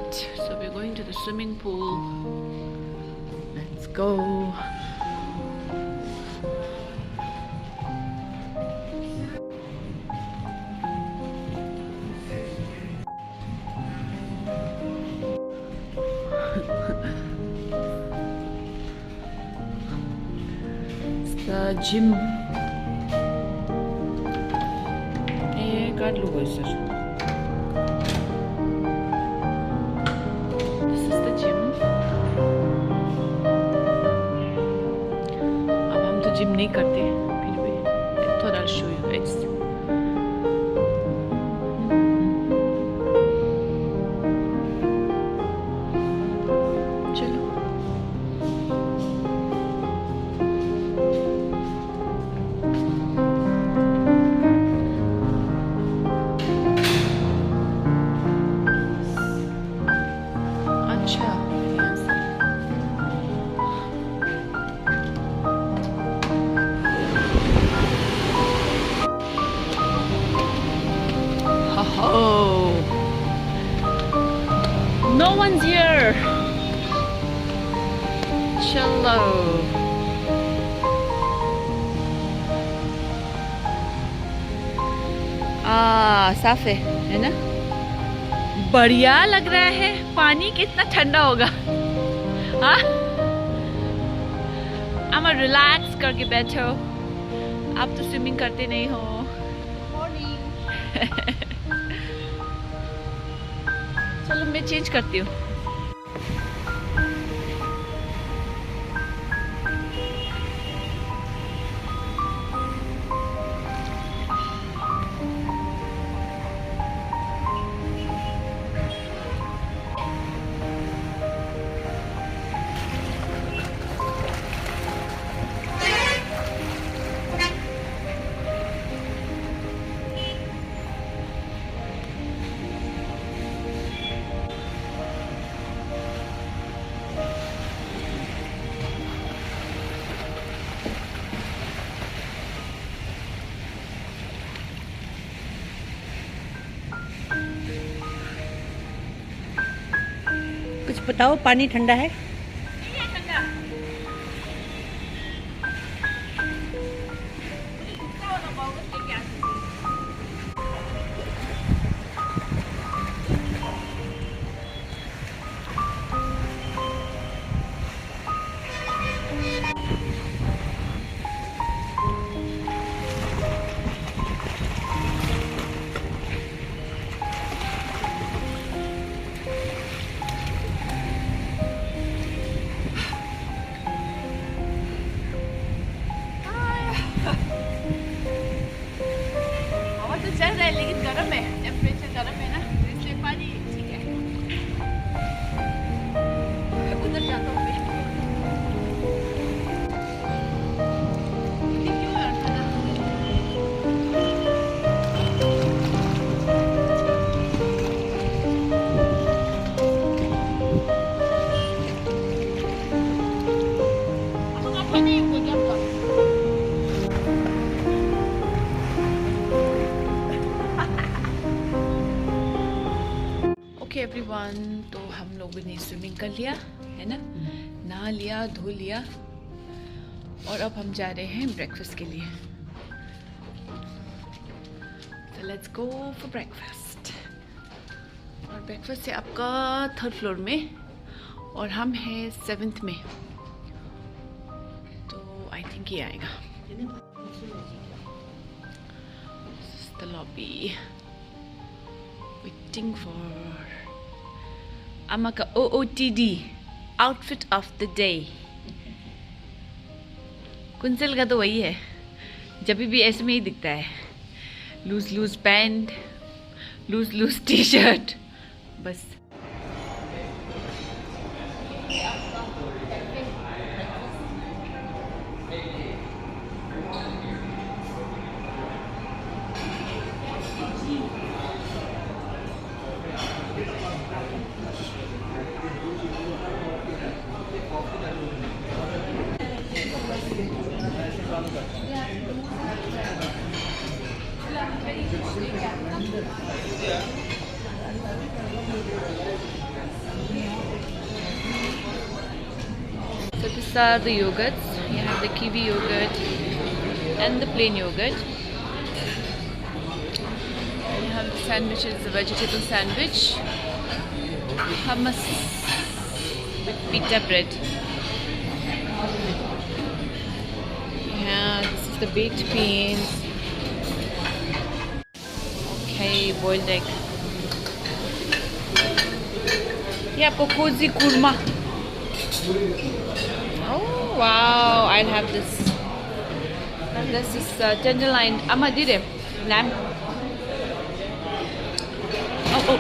Alright, so we're going to the swimming pool. Let's go. It's the gym. Hey, card logo, sir. Gym नहीं करते फिर भी थोड़ा show you guys चलो अच्छा Oh, no one's here. Chalo. साफ है ना? बढ़िया लग रहा है। पानी कितना ठंडा होगा। हाँ? अमर रिलैक्स करके बैठो। आप तो स्विमिंग करते नहीं हो। चलो मैं चेंज करती हूँ। कुछ बताओ, पानी ठंडा है? चल रहा है लेकिन गर्म है, टेम्परेचर गर्म है ना, इसलिए पानी ठीक है। उधर जाता हूँ ओके एवरीवन, तो हम लोगों ने स्विमिंग कर लिया है ना, नहा लिया, धो लिया और अब हम जा रहे हैं ब्रेकफास्ट के लिए। तो लेट्स गो फॉर ब्रेकफास्ट। और ब्रेकफास्ट है आपका 3rd फ्लोर में और हम हैं 7th में, तो आई थिंक ये आएगा। The lobby waiting for Amaka OOTD outfit of the day। कुंसल का तो वही है, जब भी ऐसे में ही दिखता है, loose loose pants, loose loose T shirt, बस। These are the yogurts. You have the kiwi yogurt and the plain yogurt. And you have the sandwiches, the vegetable sandwich, hummus with pita bread. Yeah, this is the baked beans. Okay, boiled egg. ये आपको kozhi kurma. Oh wow, I'll have this. This is tenderloin. Amadire lamb. Oh.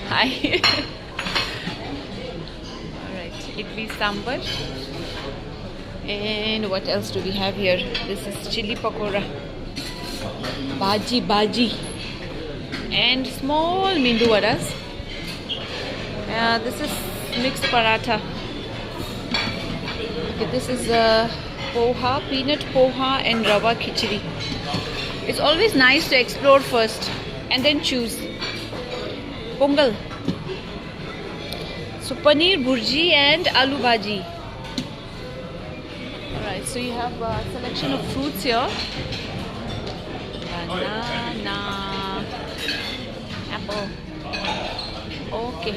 Hi. Alright, idli sambar. And what else do we have here? This is chili pakora. Bhaji. And small mendu vadas. This is mixed paratha. Okay, this is poha, peanut poha and rava khichdi. It's always nice to explore first and then choose. Pongal. So paneer burji and aloo bhaji. Alright, so you have a selection of fruits here. Banana, apple. Okay,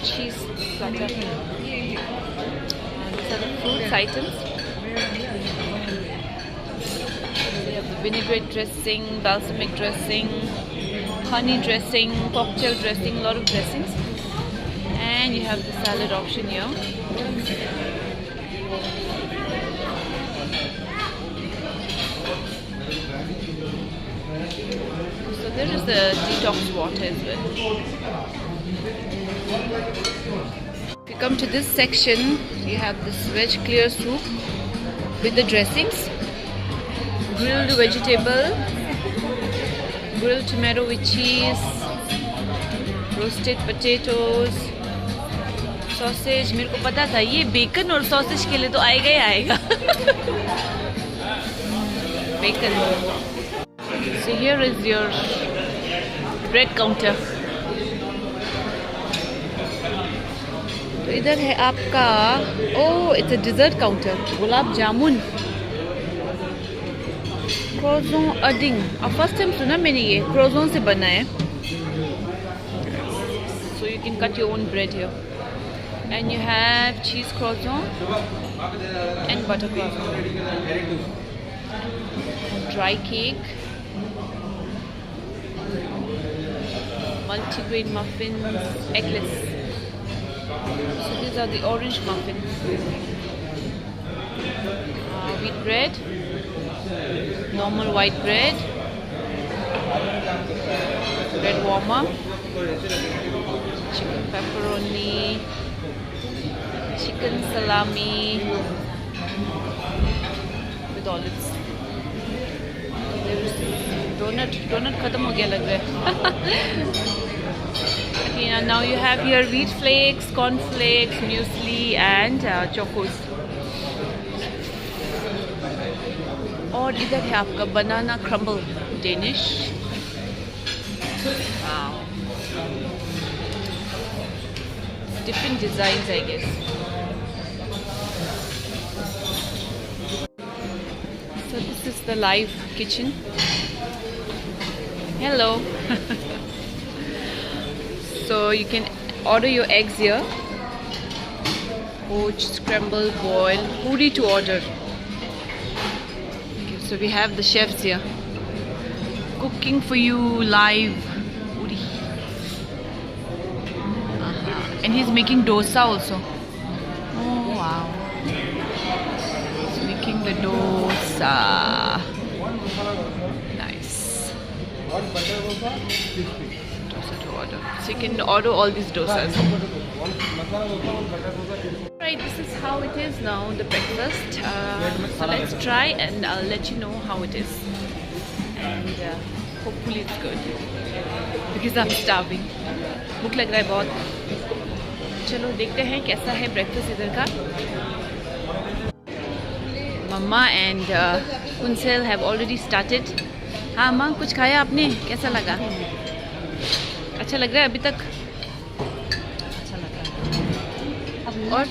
cheese platter. These are the fruits items. We have the vinaigrette dressing, balsamic dressing, honey dressing, cocktail dressing, a lot of dressings. And you have the salad option here. So there is the detox water as well. If you come to this section, you have this veg clear soup with the dressings, grilled vegetable, grilled tomato with cheese, roasted potatoes, sausage. मेरे को पता था ये bacon और sausage के लिए तो आएगा ही आएगा. Bacon. So here is your bread counter. तो इधर है आपका it's a dessert counter. Gulab jamun, croissant pudding. अब फर्स्ट टाइम सुना मैंने ये croissant से बना है. So you can cut your own bread here. And you have cheese croissant and butter croissant. Dry cake, multigrain muffins, eggless. So these are the orange muffins. Wheat bread, normal white bread, bread warmer, chicken pepperoni, chicken salami with olives. Donut खत्म हो गया लग रहा है. Okay, now you have here wheat flakes, corn flakes, muesli and chocos. और इधर है आपका banana crumble Danish. Wow. Different designs, I guess. So this is the live kitchen. Hello. So you can order your eggs here. Poached, scrambled, boiled, puri to order. Okay, so we have the chefs here cooking for you live. Puri. And he's making dosa also. Oh wow. He's making the dosa. Nice. Dosa to order. So you can order all these dosas. Right, this is how it is now, the breakfast. So let's try and I'll let you know how it is. And hopefully it's good. Because I'm starving. भूख लग रहा है बहुत. चलो देखते हैं कैसा है ब्रेकफास्ट इधर का. Mama and Kunsel have already started. हाँ माँ, कुछ खाया आपने? कैसा लगा? अच्छा लग रहा है अभी तक? अच्छा लग रहा है. अब और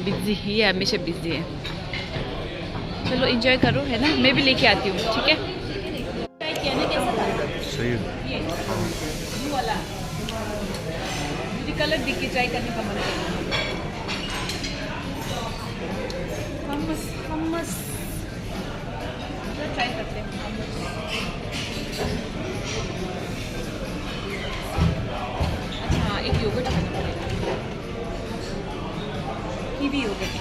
बिजी, ये हमेशा बिजी है। चलो एंजॉय करो, है ना। मैं भी लेके आती हूँ, ठीक है। सही है। ब्लू वाला मुझे कलर दिख के ट्राई करने का मन है। हमस हमस ट्राई करते हैं। अच्छा हाँ, एक योगर्ट खाना पड़ेगा, kiwi yogurt.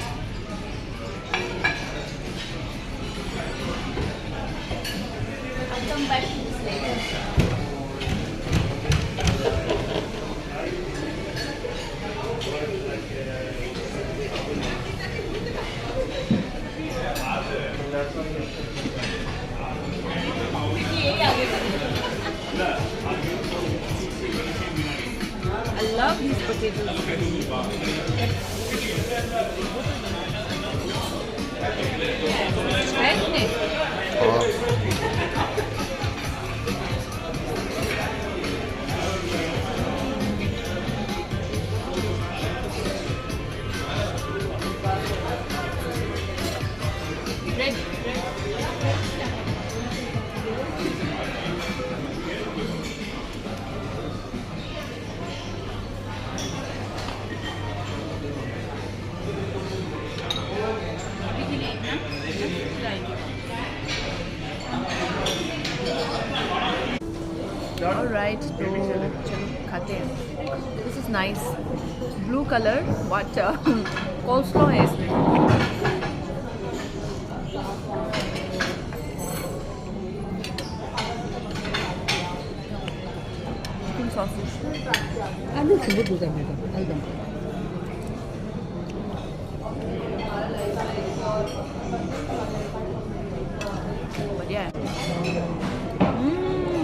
I'll come back to this later. I love these potatoes. Right? Bread. Alright, तो चलो खाते हैं। This is nice. Blue color, what coleslaw है इसमें। Chicken sausage. आलू सुबह दूध है मैडम एकदम बढ़िया है।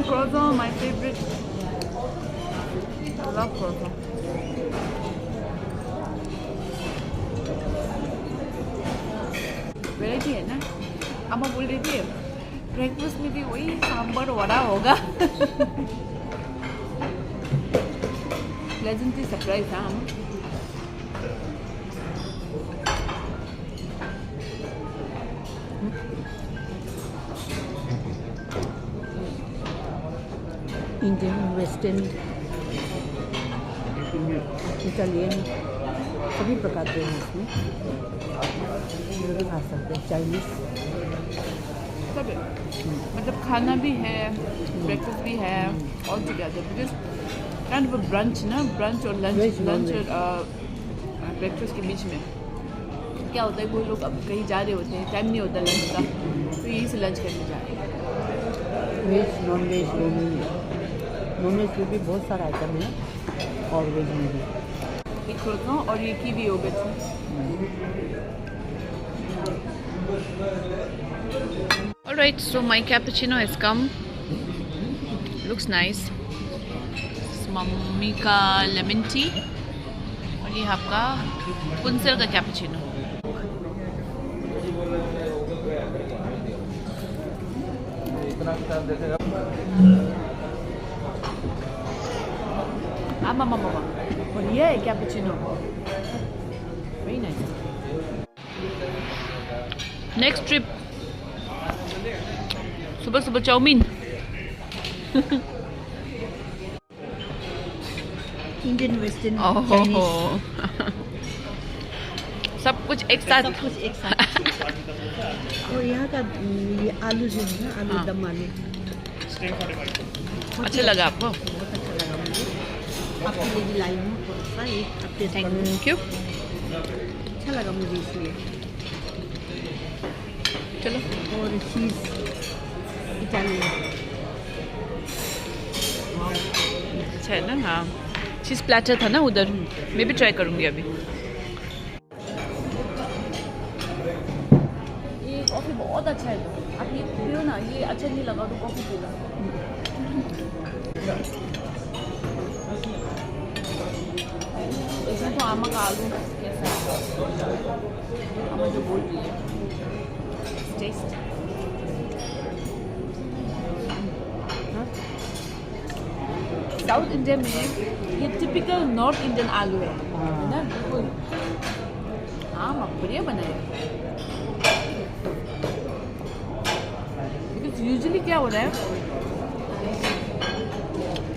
Croissant, my favorite. I love croissant. Variety है ना। अम्मा बोल रही थी ब्रेकफास्ट में भी वही सांभर वड़ा होगा। Pleasantly surprised था हम। इंडियन वेस्टर्न इटालियन सभी प्रकार के हैं इसमें खा सकते हैं चाइनीज सब है। मतलब खाना भी है, ब्रेकफास्ट भी है, all together because kind of brunch ना, ब्रंच और लंच और ब्रेकफास्ट के बीच में क्या होता है, वो लोग अब कहीं जा रहे होते हैं, टाइम नहीं होता लंच का, तो यहीं से लंच करके जा रहे हैं। वेज नॉन वेज दोनों नॉन वेज में भी बहुत सारा आइटम है और वेज में भी एक croissant और ये kiwi yogurt. Alright, so my cappuccino has come. Looks nice. Mummy का लेमन टी और ये आपका पुंसल का कैपुचिनो। मामा बढ़िया है cappuccino, very nice. Next trip सुबह सुबह चाउमीन। इंडियन वेस्टर्न सब कुछ एक साथ। और यहाँ का ये आलू जो है ना, आलू दम आलू अच्छा लगा आपको? बहुत अच्छा लगा मुझे। आपके लिए भी लाई हूँ थोड़ा सा, एक टेस्ट करो। Thank you. अच्छा लगा मुझे इसलिए। चलो और चीज़ इटालियन अच्छा है ना। हाँ, चीज़ प्लेटर था ना उधर, मैं भी ट्राई करूँगी अभी। ये कॉफ़ी बहुत अच्छा है, आप ये पियो ना, ये अच्छा नहीं लगा तो कॉफ़ी पीना। इसमें तो आमा का आलू कैसा है, आमा जो बोल रही है टेस्ट। साउथ इंडिया में ये टिपिकल नॉर्थ इंडियन आलू है ना बिल्कुल। हाँ बढ़िया बनाया। बिकॉज यूजुअली क्या हो रहा है,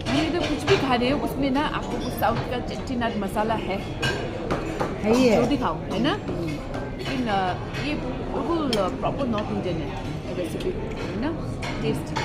हम इधर कुछ भी खा रहे हैं उसमें ना आपको कुछ साउथ का चेट्टीनाड मसाला है ही है। जो भी खाओ है ना, लेकिन ये बिल्कुल प्रॉपर नॉर्थ इंडियन है रेसिपी है ना, टेस्ट।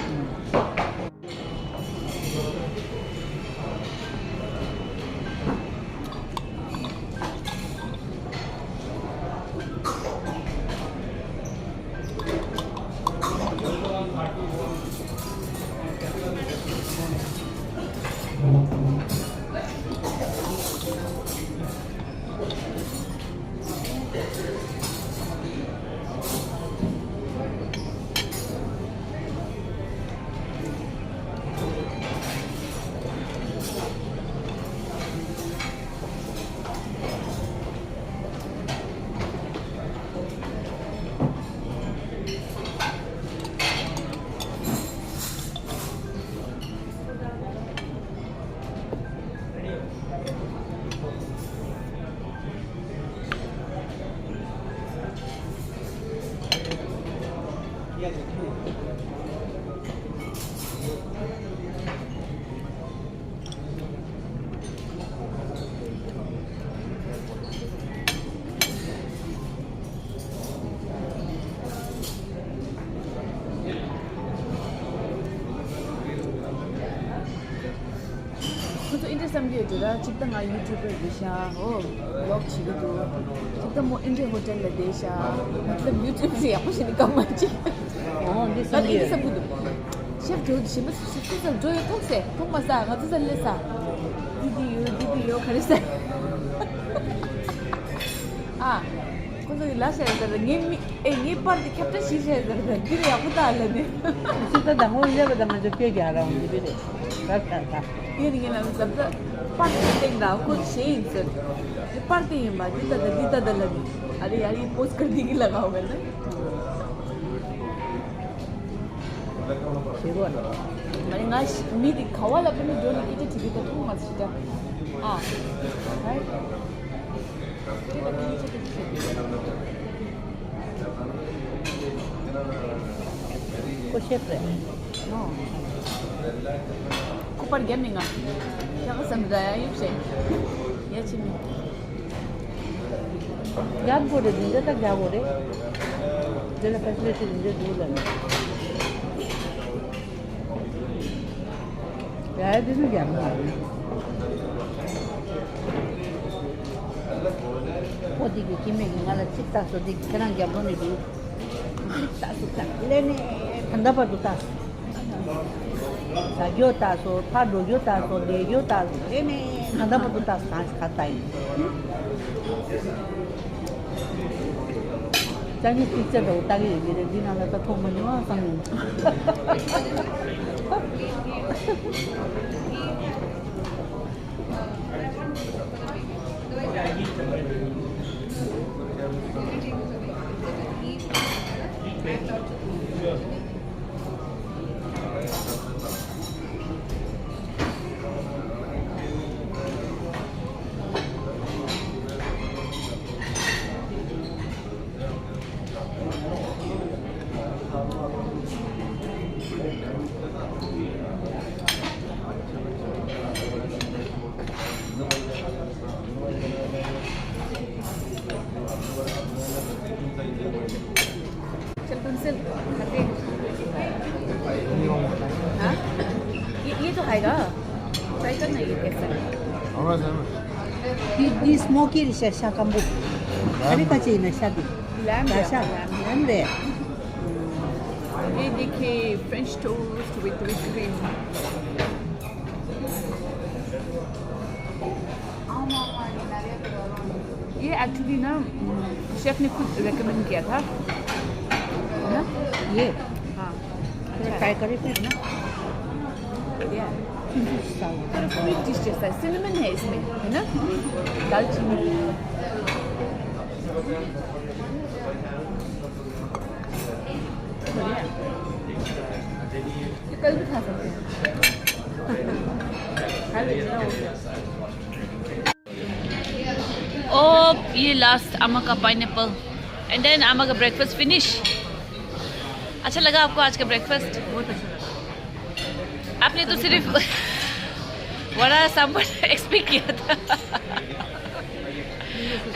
그래서 인제 삼기에들아 집당 유튜브 디샤 블ог 치고도 집당 뭐 인제 호텔 레데샤 मतलब यूट्यूब से आपको सिर्फ कम मची ये 나 인제 삼기도 셰프 저 지금 스스로 저요 통세 통마사 같은 살레사 디디요 그랬어 아 근데 라세들 니 파티 캡터 시세들 그래 아무도 알네 진짜 당고 이제 보다만 저 기억이 안 나오는데 그래. 맞다. ये नहीं ना मतलब पार्टी टेक डाउ कुछ चेंज सर ये पार्टी है बाजी दीदा लगी अरे यार ये पोस्ट कर दी लगा होगा ना 시원. मैंने ना मीट खावा लपने जो नहीं किए ठीक है तो मत सीधा हाँ राइट को शेफ है। Kupar gaming ah. Kaya ka samdaya yun siya. Yan siya. क्या बोले दिन तक क्या बोले जरा फैसिलिटी दिन दूर लगे यार दिन क्या वो दिख कि मैं गंगा चित्ता सो दिख करना क्या बोलने दी चित्ता सुता लेने ठंडा पर दुता सागियो तासो फाडो तासो लेयो तासो लेने ठंडा पर दुता सांस खाता है Chinese pizza đâu ta cái gì đi nào là ta thông minh quá xong चल पेंसिल खाते हाँ ये तो खाएगा ट्राई करना ये कैसा है 이 스모키 샤샤 깜부 아리까지 있는 샤디 लैम्ब 샤샤 근데 ये देखिए फ्रेंच टोस्ट विद क्रीम ये एक्चुअली ना शेफ ने खुद रेकमेंड किया था ना ये हाँ ट्राई करें फिर ना या स्वीट डिश जैसा है सिनेमन है इसमें है ना दालचीनी ये कल भी खा सकते हैं Oh, ये लास्ट आमा का पाइनएप्पल एंड देन आमा का ब्रेकफास्ट फिनिश। अच्छा लगा आपको आज का ब्रेकफास्ट? बहुत अच्छा लगा। आपने तो सिर्फ वड़ा सांभर एक्सपेक्ट किया था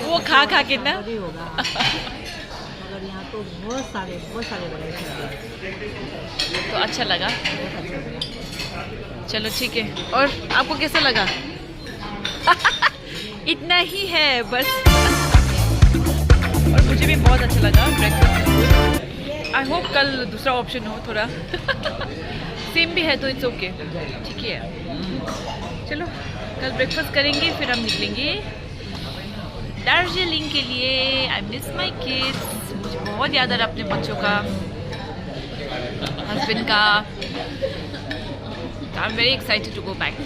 वो खा खा के ना। भी होगा मगर यहाँ तो बहुत सारे वैरायटी हैं। तो अच्छा लगा। बहुत अच्छा लगा। चलो ठीक है। और आपको कैसा लगा? इतना ही है बस। और मुझे भी बहुत अच्छा लगा ब्रेकफास्ट। आई होप कल दूसरा ऑप्शन हो थोड़ा। सेम भी है तो इट्स ओके, ठीक है। चलो कल ब्रेकफास्ट करेंगे फिर हम निकलेंगे दार्जिलिंग के लिए। I miss my kids. मुझे बहुत याद आ रहा अपने बच्चों का, हस्बैंड का। I am very excited to go back.